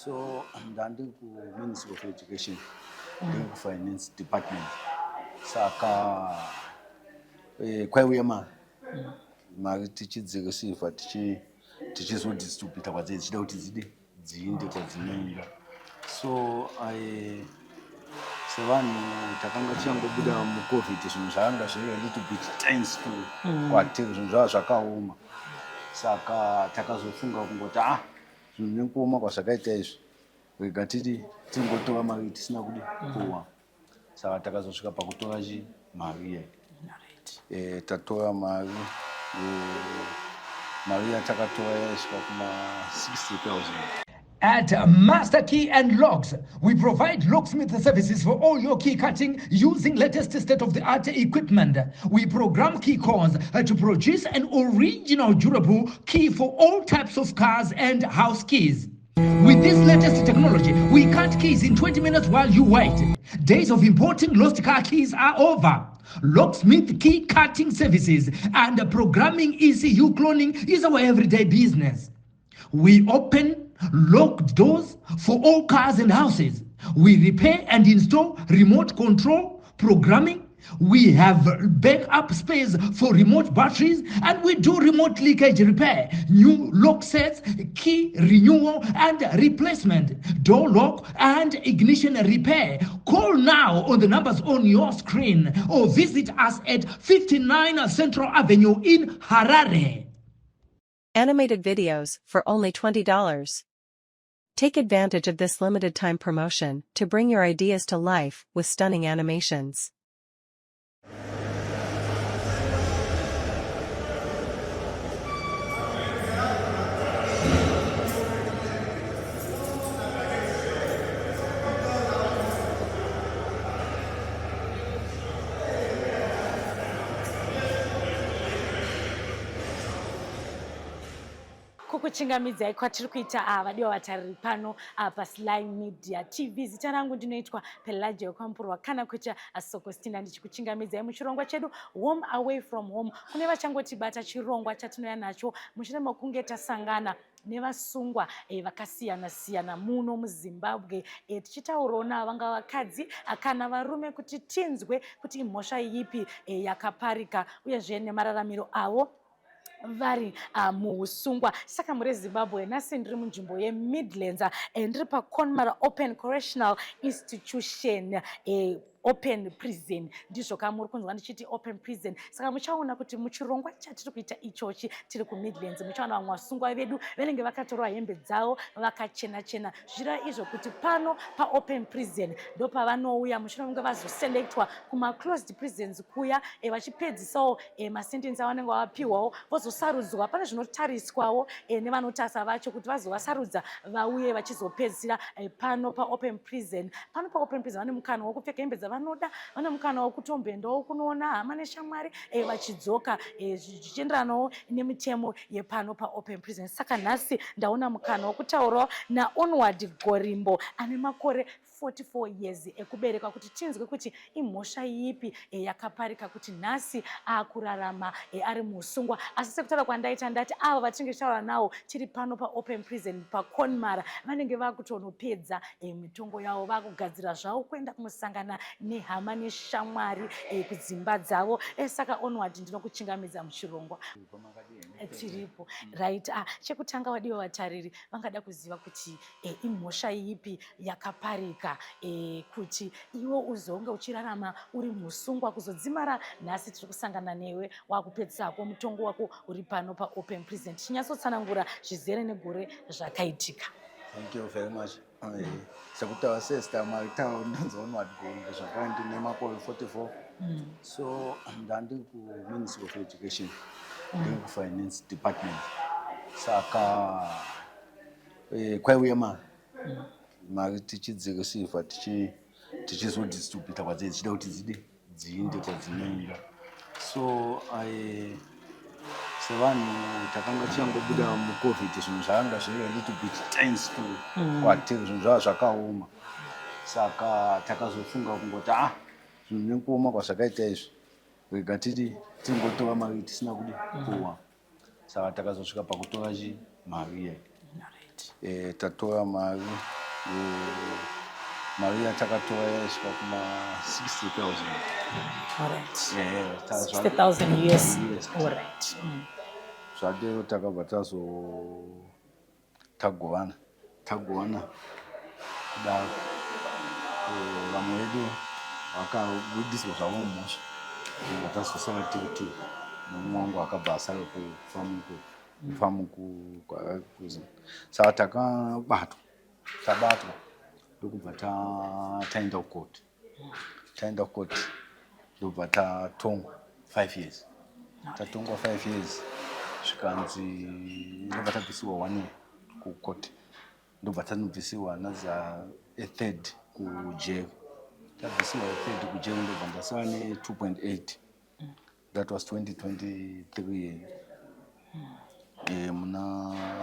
So ndandi ku Ministry of Education, ku Finance Department. Saka kwaiuya mari tichidzika sifa tichizodistribhuta kwadzei tichida kuti dziinde kwadzinoenda. So sevanhu takanga tichangobuda mucovid zvinhu zvakanga zviri a little bit tense to kwatiri, zvinhu zvava zvakaoma. Saka takazofunga kungoti zvinhu nekuoma kwazvakaita izvi rega titi tingotora mari tisina kudi kuwa. Saka takazosvika pakutora mari iyi. Tatora mari yatakatora yaisvika kuma 60,000. At Master Key and Locks, we provide locksmith services for all your key cutting using latest state-of-the-art equipment. We program key cores to produce an original durable key for all types of cars and house keys. With this latest technology, we cut keys in 20 minutes while you wait. Days of importing lost car keys are over. Locksmith key cutting services and programming ECU cloning is our everyday business. We open locked doors for all cars and houses. We repair and install remote control programming. We have backup space for remote batteries, and we do remote leakage repair, new lock sets, key renewal and replacement, door lock and ignition repair. Call now on the numbers on your screen or visit us at 59 Central Avenue in Harare. Animated videos for only $20. Take advantage of this limited time promotion to bring your ideas to life with stunning animations. Kukuchingamidzai kwatiri kuita vadiwa vatariri pano paSly Media TV. Zita rangu ndinoitwa Pelagia Kwamburwa kana kuita Sokostina, ndichikuchingamidzai muchirongwa chedu Home Away from Home. Kune vachangotibata chirongwa chatinoya nacho mushure mekunge tasangana nevasungwa vakasiyana siyana muno muZimbabwe, tichitaurawo navanga vakadzi kana varume kuti tinzwe kuti imhosva ipi yakaparika uyezve nemararamiro avo vari muusungwa. Saka muri Zimbabwe, nhasi ndiri munzvimbo yeMidlands, ndiri paConmara Open Correctional Institution, Open Prison ndizvo kamuri kunzwa ndichiti Open Prison. Saka muchaona kuti muchirongwa chatiri kuita ichochi tiri kuMidlands muchaona vamwe vasungwa vedu vanenge vakatorwa hembe dzavo vakachena chena. Zvira izvo kuti pano paOpen Prison ndopavanouya mushure mekunge vazoselectwa kuma-closed prisons kuya vachipedzisawo masentensi avanenge vapiwawo vozosarudzwa. Pane zvinotariswawo nevanotasa vacho kuti vazovasarudza vauye vachizopedzisira pano paOpen Prison. Pano paOpen Prison vane mukana wokupfeka hembe dzavanoda, vane mukana wokutomboendawo kunoona hama neshamwari vachidzoka zvichienderanawo nemitemo yepano paOpen Prison. Saka nhasi ndaona mukana wokutaurawo naOnward Gorimbo ane makore 44 years ekuberekwa kuti tinzwe kuti imhosva ipi yakaparika kuti nhasi akurarama ari musungwa. Asi sekutaura kwandaita ndati ava vatinge tichitaura nawo tiri pano paOpen Prison paConmara vanenge vakutonopedza mitongo yavo, vakugadzira zvavo kuenda kunosangana nehama neshamwari kudzimba dzavo. Saka Onward ndinokuchingamidza muchirongwa tiripo. Right. Chekutanga wadiwa vatariri vangada kuziva kuti imhosva ipi yakaparika kuti iwo uzonge uchirarama uri musungwa kuzodzimara nhasi tiri kusangana newe wakupedzisako mutongo wako uri pano paOpen Prison. Tinyatsotsanangura zvizere negore zvakaitika. Thank you very much. Sekutaura sesta maritawo ndinonzi Onward Gorimbo zvakare ndine makore 44. So ndandiri kuMinistry of Education, ku Finance Department. Saka kwaiuya mari tichidzika sifa tichizodistribhuta kwadzei tichida kuti dziinde kwadzinoenda. So sevanhu takanga tichangobuda mucovid zvinhu zvakanga zviri a little bit tense to kwatiri, zvinhu zvava zvakaoma. Saka takazofunga kungoti zvinhu nekuoma kwazvakaita izvi rega titi tingotora mari tisina kudi kuwa. Saka takazosvika pakutora mari iyi. tatora mari mari yatakatoa yasvika kuma 60,000. All right. Yeah, 60,000 US. Yes. All right. Zvadero takabva tagovana kuda vamwe vedu vakabudiswa zvavo mumhosva vatazosara tiri nomumwe wangu akabva asara kufamu kuzi saka tabatwa ndokubva taenda kukoti ndobva tatongwa 5 years tatongwa 5 years zvikanzi ndobva tabvisiwa 1 year kukoti ndobva tanobvisiwa naza a3rd kujeko tabvisiwa a3rd kujeko ndobva ndasara ne2.8 that was 2023 muna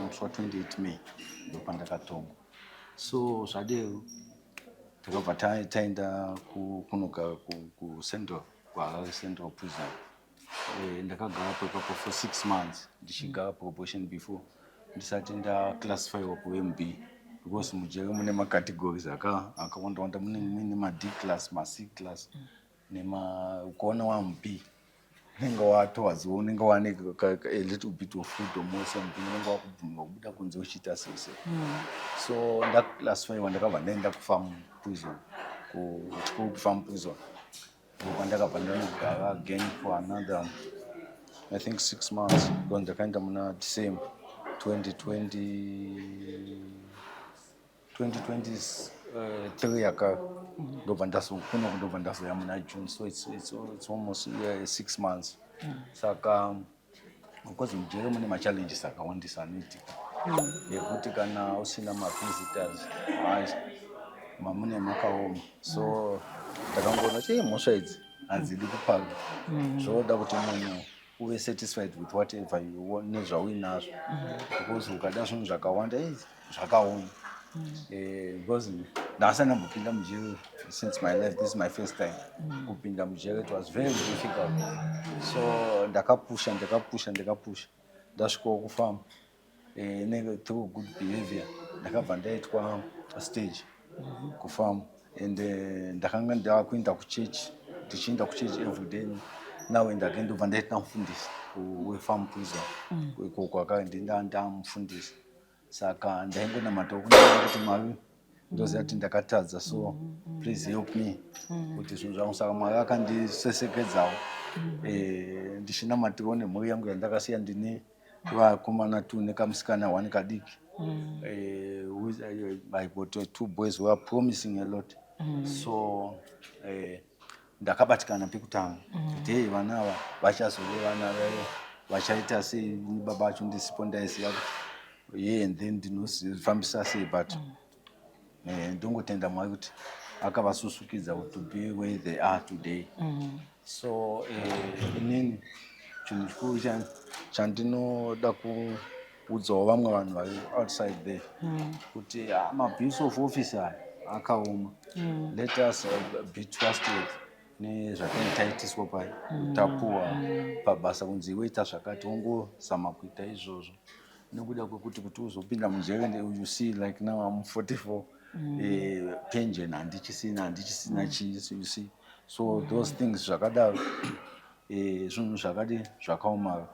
musi wa28 May ndobva ndakatongwa so zvadero takabva taenda kunogara kucentral kwaHarare Central Prison ndakagarapo ipapo for 6 months ndichigara probation before ndisati ndaclassifyiwa kuMB because mujere mune macategories akawanda mune ma-D class ma-C class ukaona waMB unenge watowaziwa unenge wane a little bit of freedom wese MB unenge wakubvumirwa kubuda kunze uchiita sese so ndaclassifyiwa ndakabva ndaenda kufarm prison kufarm prison ndakabva ndanogara again for another I think 6 months because ndakaenda muna December 2023 yaka ndobva ndazoya muna June so it's almost 6 months saka because mujere mune machallenges akawandisa anoitika yekuti kana usina mavisitors mune makaoma so ndakangoona kuti mhosva idzi hadzidi kupaka zvoda kuti munhu uve satisfied with whatever nezvauinazvo because ukada zvinhu zvakawanda zvakaoma because ndasati ndambopinda mujere since my life this is my first time kupinda mujere it was very difficult so ndakapusha ndasvikawo kufama through good behavior ndakabva ndaitwa stage kufama and ndakanga ndakuenda kuchechi ndichienda kuchechi every day now ndake ndobva ndaita mufundisi wefarm prison uko kwakanga ndamufundisi saka ndaingonamata kuti Mwari ndoziva kuti ndakatadza so please help me kuti zvinhu zvangu saka Mwari akandisesekedzawo ndichinamatiwo nemhuri yangu yandakasiya ndine vakomana 2 nekamusikana 1 kadiki I got 2 boys who are promising a lot so ndakabatikana pekutanga kuti vana ava vachazove vana vachaita sei baba vacho ndisipo ndaiziva kuti and then ndinozvifambisa sei but ndongotenda Mwari kuti akavasusukidza to be where they are today so inini chinhu chikuru chandinoda kuudzawo vamwe vanhu vari outside there kuti mabuse of office aya akaoma let us be trusted nezvataitiswa tapuwa pabasa kunzi iweita zvakati wongozama kuita izvozvo nekuda kwekuti kuti uzopinda mujere you see like now I'm 44 pension handichisina chiisi you see so those things zvakadaro zvinhu zvakadi zvakaomara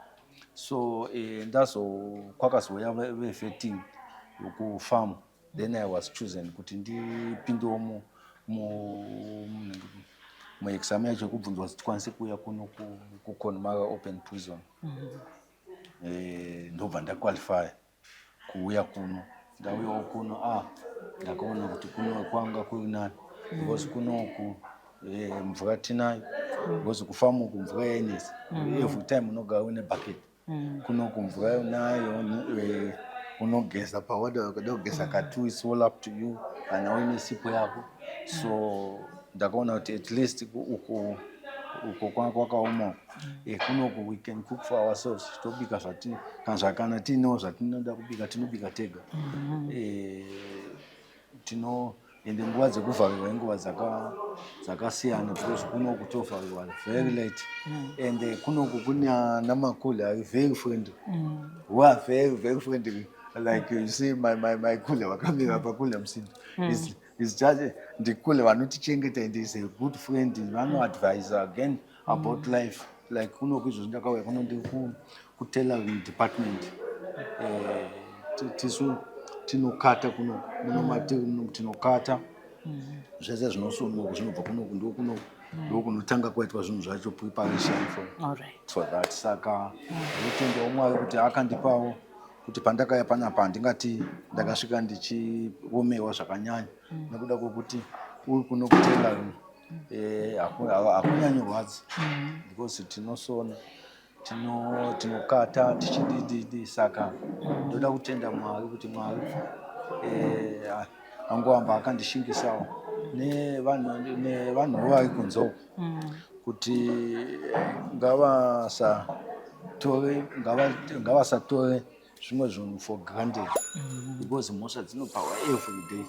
so kwakazouya ve-vetting kufarm then I was chosen kuti ndipindewo muexam yacho yekubvunzwa kuti tikwanise kuuya kuno kuConnemara Open Prison ndobva ndaqualify kuuya kuno ndauyawo kuno ndakaona kuti kuno kwanga kuri nani because kunoku mvura tinayo because kufarm uku mvura yainesa every time unogara une bucket kunoku mvura unayo unogeza pawada wakada kugeza ka2 is all up to you kana uine sipo yako so ndakaona kuti at least uko kwakaoma kunoku we can cook for ourselves tobika kana tinewo zvatinoda kubika tinobika tega ende nguva dzekuvharirwa inguva dzakasiyana because kunoku tovharirwa very late and kunoku kuna namakule ari very friendly who are very very friendly like you see my kule wakamira pakule msini is just ndikule vanotichengeta and is a good friend vanoadvise again about life like kuno kwizvo ndakauya kuno ndi kutailoring department tisu tinokata kuno tinokata zvese zvinosonoka zvinobva kunoku ndokunotanga kwaitwa zvinhu zvacho preparation for that saka ndinotendawo Mwari kuti akandipawo kuti pandakaya panapa ndingati ndakasvika ndichiomewa zvakanyanya nekuda kwokuti uri kuno kutailoring hakunyanyorwadzi because tinosona tinokata tichidididi saka ndoda kutenda Mwari kuti Mwari angohamba akandishingisawo nevanhu vari kunzoko kuti ngavasatore zvimwe zvinhu for granted because mhosva dzinopawa every day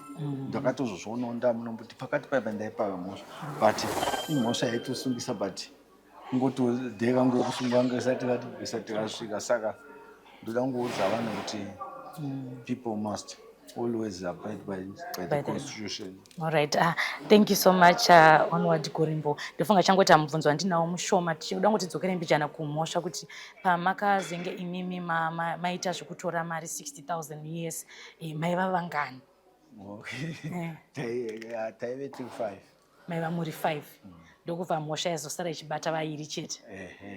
ndakatozozvionawo ndamunombuti pakati paipa ndaipawa mhosva but imhosva yaitosungisa but ngoti dheka ngokusunga ngesati rasvika saka ndoda kungoudza vanhu kuti people must always abide by the constitution. All right. Thank you so much, Onward Gorimbo. Ndofunga changoti mubvunzo wandinawo mushoma tichida kuti tidzokere mbijana kumhosva kuti pamakazenge imimi maita zvekutora mari 60,000 years maiva vangani? Taive 5. Maiva muri 5. Ndokubva mhosva yazosara ichibata vairi chete.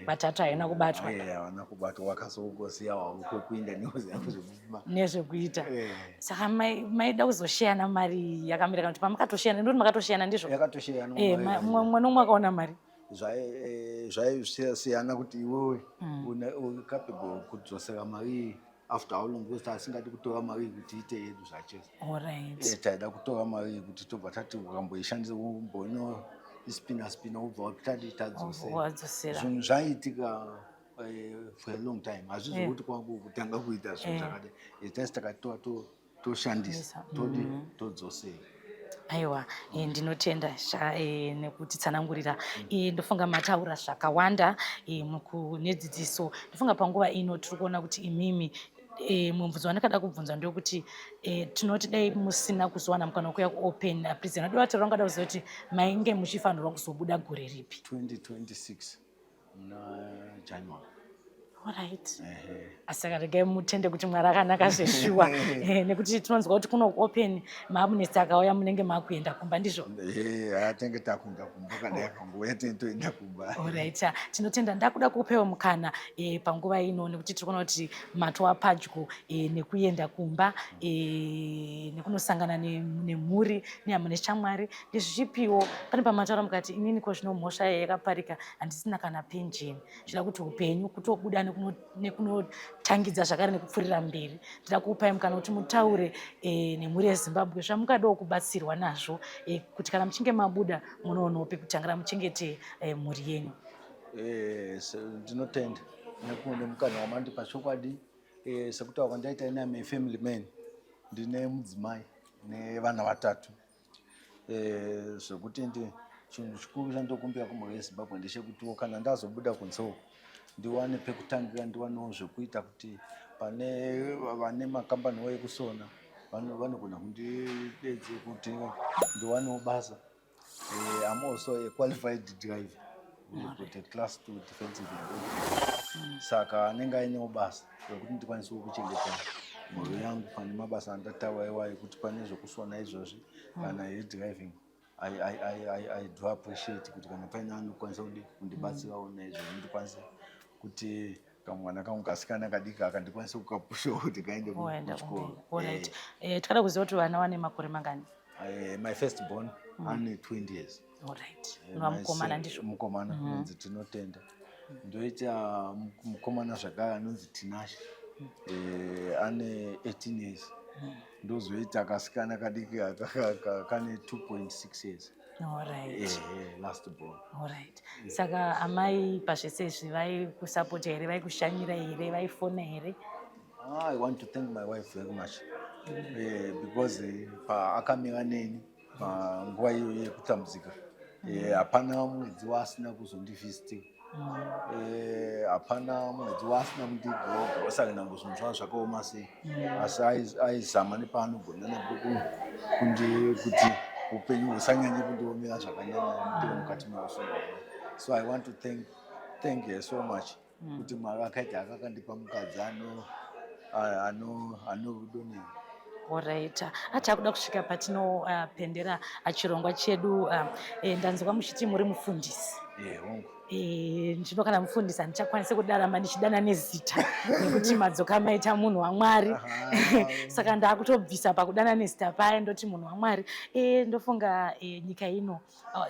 Vatatu haina kubatwa. Hawana kubatwa wakazongosiya wavo kwekuinda nezvekuita. Saka maida kuzosheyana mari yakamira kana kuti pamakatosheyana ndoti makatosheyana ndizvo? Yakatosheyana. Mumwe nomwe akaona mari? Zvaisiyana kuti iwewe uri capable kudzosera mari after how long because asingadi kutora mari kuti ite yedu zvachese. All right. Taida kutora mari kuti tobva tati ukamboishandisa umbono ispina ubva kutati tadzosera. Zvinhu zvaiitika for a long time. Hazvizi kuti kwangu kutanga kuita zvinhu zvakadai. Tasi takatora toshandisa todzosera. Aiwa, ndinotenda nekuti tsanangurira. Ndofunga mataura zvakawanda mukunedzidziso. Ndofunga panguva ino tiri kuona kuti imimi mubvunzo wandakada kubvunza ndokuti tinoti dai musina kuzowana mukana wekuya kuopen prison ndoda kuti rangada kuziva kuti mainge muchifanirwa kuzobuda gore ripi? 2026 January. Alright. Asaka regai mutende kuti Mwari akanaka zveshuwa nekuti tinonzwa kuti kuno open maabunesi akauya munenge makuenda kumba ndizvo? Atenge takuenda kumba kana yakangoya toenda kumba. Alright. Tinotenda ndakuda kupewa mukana panguva ino nekuti tiri kuona kuti matwa padyo nekuenda kumba nekunosangana nemhuri nehama neshamwari ndezvichipiwo pane pamataura mukati inini ko zvino mhosva yakaparika handisina kana penjeni zvida kuti upenyu kutobuda nekunotangidza zvakare nekupfurira mberi. Ndida kupai mukana kuti mutaure nemhuri yeZimbabwe zvamungadawo kubatsirwa nazvo kuti kana muchinge mabuda munoonawo pekutangira muchengete mhuri yenyu. Ndinotenda nekuone mukana wamandipa chokwadi sekutaura kwandaita inami family man ndine mudzimai nevana vatatu zvekuti chinhu chikuru chandokumbira kumhuri yeZimbabwe ndechekuti kana ndazobuda kunzoko ndiwane pekutangira ndiwanewo zvekuita kuti pane vane makambani ekusona vanogona kundidedze kuti ndiwanewo basa. I'm also a qualified driver with a class 2 defensive vehicle. Saka anenge ainewo basa rekuti ndikwanise kuchengeta mhuri yangu pane mabasa andataura iwayo ekuti pane zvokusona izvozvi kana driving. I do appreciate kuti kana paine anokwanisa kundibatsirawo naizvozvi ndikwanise kuti kamwana kangu kasikana kadika akandikwanisa kukapushawo kuti kaende kuchikoro. Alright. Tikada kuziva kuti vana vane makore mangani? My first born ane 20 years. Alright. Mukomana ndizvo? Mukomana anonzi Tinotenda. Ndoita mukomana zvakare anonzi Tinashe ane 18 years. Ndozoita kasikana kadiki kane 2.6 years. Alright. Last born. Alright. Saka amai pazvese izvi vaikusapota here, vaikushanyira here, vaifona here? I want to thank my wife very much because paakamira neni panguva iyo yekutambudzika hapana mwedzi waasina kuzondivhisitinga hapana mwedzi waasina kundigoga wasangana ngozvinhu zvavo zvakaoma sei asi aizama nepaanogona nepo kuti upenyu husanyanye kundiomera zvakanyanya ndiri mukati meusunga. So I want to thank you so much kuti Mwari akaita akakandipa mukadzi ano rudo neni. Alright, atakuda kusvika patinopendera chirongwa chedu. Ndanzwa muchiti muri mufundisi. Ndino kana mufundisi handichakwanisi kudarama ndichidana nezita nekuti madzoka maita munhu waMwari. Saka ndakutobvisa pakudana nezita paya ndoti munhu waMwari. Ndofunga nyika ino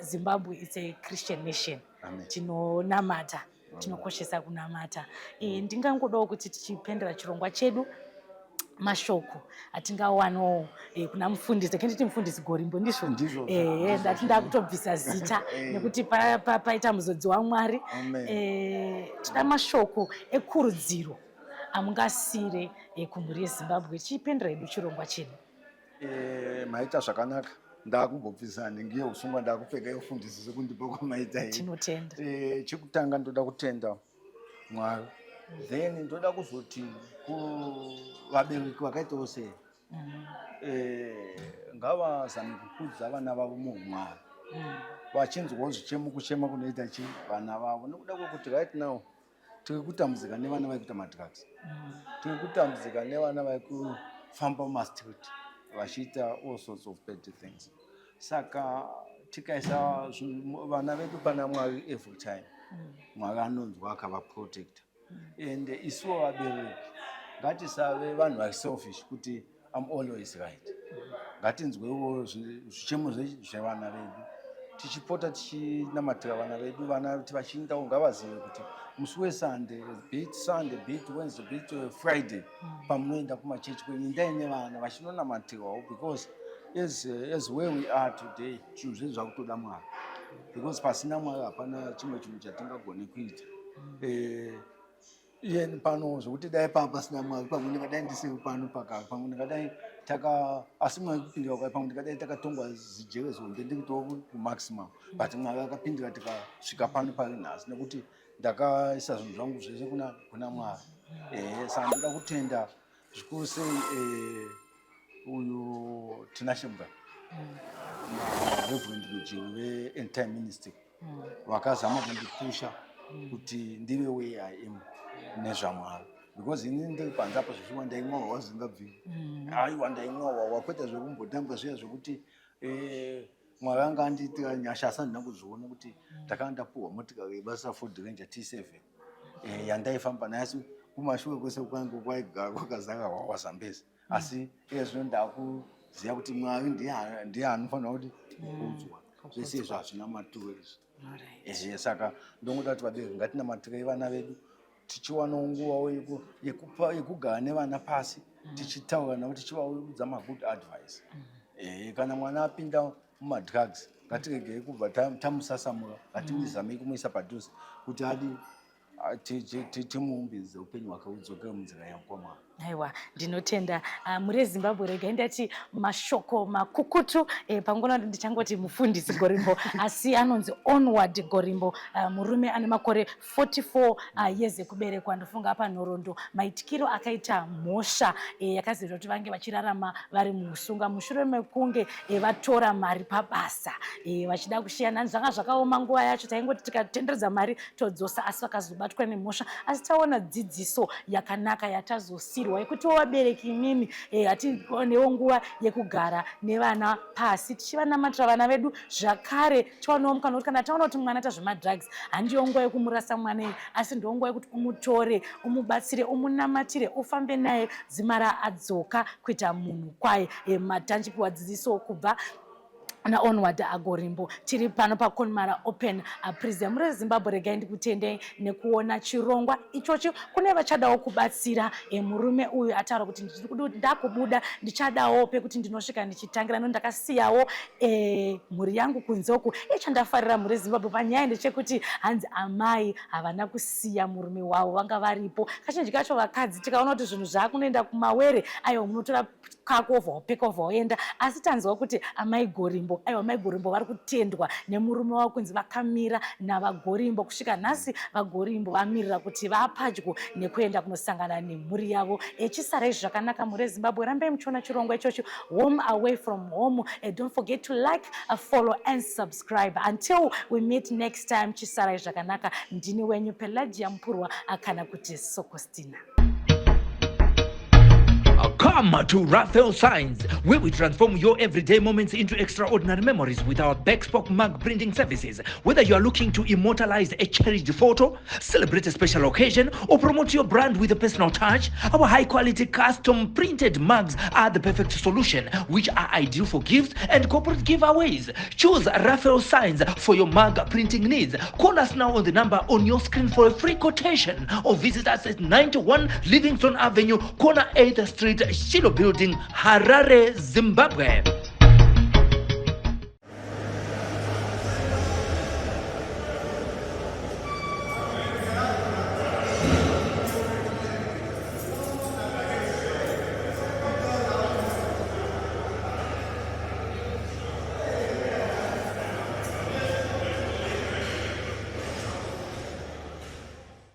Zimbabwe it's a Christian nation. Tinonamata, tinokoshesa kunamata. Ndingangodawo kuti tichipendera chirongwa chedu mashoko atingawanawo kuna mufundisi kenditi mufundisi Gorimbo ndizvo ndati ndakutobvisa zita nekuti paita muzodzi waMwari. Tida mashoko ekurudziro amungasire kumhuri yeZimbabwe tichipendera edu chirongwa chedu. Maita zvakanaka ndakumbobvisa nhingi yeusungwa ndakupfeka yefundisi sekundipa kwamaita iyi. Tinotenda. Chekutanga ndoda kutenda Mwari, then ndoda kuzoti kuvabereki vakaitawo sei ngavazame kukudza vana vavo muumwari vachinzwawo zvichemo kuchema kunoita vana vavo, nekuda kwekuti right now tiri kutambudzika nevana vari kuita madrugs, tiri kutambudzika nevana vari kufamba mumastreet vachiita all sorts of bad things. Saka tikaisa vana vedu pana Mwari every time, Mwari anonzwa akavaprotecta. And isuwo vabereki ngatisave vanhu vari selfish kuti I'm always right. Ngatinzwewo zvichemo zvevana vedu tichipota tichinamatira vana vedu, vana vachiindawo ngavazive kuti musi weSunday, bit Sunday, bit Wednesday, bit Friday pamunoenda kumachechi kwenyu endai nevana vachinonamatirawo, because as where we are today zvinhu zvedu zvakutoda Mwari, because pasina Mwari hapana chimwe chinhu chatingagone kuita. Iye pano zvokuti dai pasina Mwari pamwe ndingadai ndisiri pano pakapa, pamwe ndingadai asi Mwari kupindira kwai, pamwe ndingadai takatongwa zijere zombe ndikutoo kumaximum, but Mwari akapindira tikasvika pano pari nhasi nekuti ndakaisa zvinhu zvangu zvese kuna Mwari. Saka ndoda kutenda zvikuru sei uyu Tinashemba Reverend Rujiri veEnd Time Ministry vakazama kundipusha kuti ndive where I am nezvaMwari, because inini ndiri panze apa zvichiwa ndaimwawa wazingabviri, aiwa ndaimwawa wakweta zvekumbotamba zviya zvekuti Mwari anga andiitira nyasha asi handina kuzviona kuti ndakanga ndapuhwa motikari yebasa Ford Ranger T7 yandaifamba nayo, asi kumashure kwese kwangu kwaigara kwakazara hwahwa Zambezi, asi zvino ndakuziva kuti Mwari ndiye anofanira kuti udzwa zvese izvo hazvina maturo izvi. Saka ndongoda kuti vabereki ngatinamatirei vana vedu, tichiwanawo nguva yekugara nevana pasi tichitaura navo, tichivaudza magood advice. Kana mwana apinda mumadrugs ngatiregei kubva tamusasamura, ngatimuzamei kumuisa padhuze kuti timuumbidze upenyu hwake hudzokere munzira yaMwari. Aiwa, ndinotenda. Muri Zimbabwe regai ndati mashoko makukutu. Pangona ndichangoti mufundisi Gorimbo asi anonzi Onward Gorimbo, murume ane makore 44 years ekuberekwa. Ndofunga apa nhoroondo maitikiro akaita mhosva yakazoita kuti vange vachirarama vari muusunga mushure mekunge vatora mari pabasa vachida kushiyana. Zvanga zvakaoma nguva yacho, taingoti tikatenderedza mari todzosa, asi vakazobatwa nemhosva. Asi taona dzidziso yakanaka yatazosirwa yekuti wabereki imimi hatinewo nguva yekugara nevana pasi tichivanamatira vana vedu zvakare. Tiwanawo mukana kuti kana taona kuti mwana aita zvemadrugs handiyo nguva yekumurasa mwana iyi, asi ndiwo nguva yekuti umutore, umubatsire, umunamatire, ufambe naye dzimara adzoka kuita munhu kwaye. Matanchipiwa dzidziso kubva naOnward Gorimbo. Tiri pano paKonmara Open Prison muri Zimbabwe. Regai ndikutendei nekuona chirongwa ichochi. Kune vachadawo kubatsira murume uyu ataura kuti ndakubuda ndichadawo pekuti ndinosvika ndichitangira, ndakasiyawo mhuri yangu kunzoku. Chandafarira muri Zimbabwe panyaya ndechekuti hanzi amai havana kusiya murume wavo, vanga varipo. Kazhinji kacho vakadzi tikaona kuti zvinhu zvaakunoenda kumawere, aiwa munotora kako vhaupeka vhaoenda, asi tanzwa kuti amai Gorimbo Gorimbo, aiwa mai Gorimbo vari kutendwa nemurume wavo kunzi vakamira navagorimbo. Kusvika nhasi vagorimbo vamirira kuti vapadyo nekuenda kunosangana nemhuri yavo. Chisarai zvakanaka muri Zimbabwe, rambai muchiona chirongwa ichocho, Home Away from Home. Don't forget to like, follow and subscribe. Until we meet next time, chisarai zvakanaka. Ndini wenyu Pelagia Mpurwa akana kuti Sokostina. Come to Raphael Signs, where we transform your everyday moments into extraordinary memories with our bespoke mug printing services. Whether you are looking to immortalize a cherished photo, celebrate a special occasion, or promote your brand with a personal touch, our high-quality custom printed mugs are the perfect solution, which are ideal for gifts and corporate giveaways. Choose Raphael Signs for your mug printing needs. Call us now on the number on your screen for a free quotation, or visit us at 91 Livingston Avenue, corner 8th Street, Shilo Building, Harare, Zimbabwe.